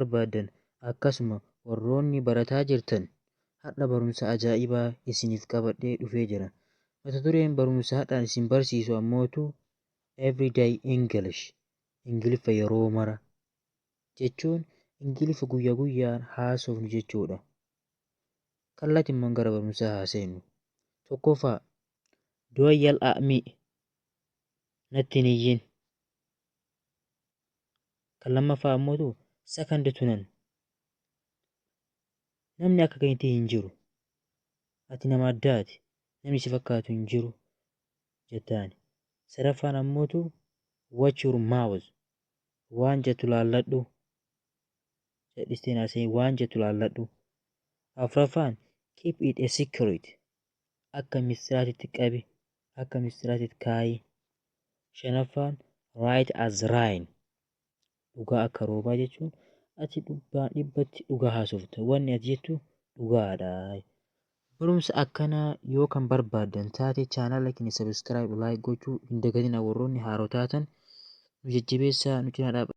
barbaadan akkasuma warroonni barataa jirtan har'a barumsa ajaa'ibaa isiniif qabadhee dhufee jira. Mata dureen barumsa har'aan isin barsiisu ammootu Everyday English, Ingiliffa yeroo mara jechuun Ingiliffa guyyaa guyyaan haasofnu jechuudha. Kallattiin gara barumsaa haa seennu. Tokkoffaa, doo yal'aa'mi natti hin iyyin. Kan lammaffaa ammootu sakanda tunan. Namni akka keetii hin jiru. Ati nama addaati. Namni si fakkaatu hin jiru jettaani. Sadaffaan ammootu watch your mouth. Waan jettu laalladhu. Jedhisteen asii waan jettu laalladhu. Afuraffaan keep it a secret. Akka mistiraatitti qabi. Akka mistiraatitti kaayi. Shanaffaan right as rain. Dhugaa akka roobaa jechuun ati dhibbatti dhugaa haasofta. Wanni ati jettu dhugaadha. Barumsa akkanaa yoo kan barbaadan taate chaanala keenya subscribe like gochuu hin dagatinaa. Warroonni haaroo taatan nu jajjabeessaa nu cinaa dhaabaa.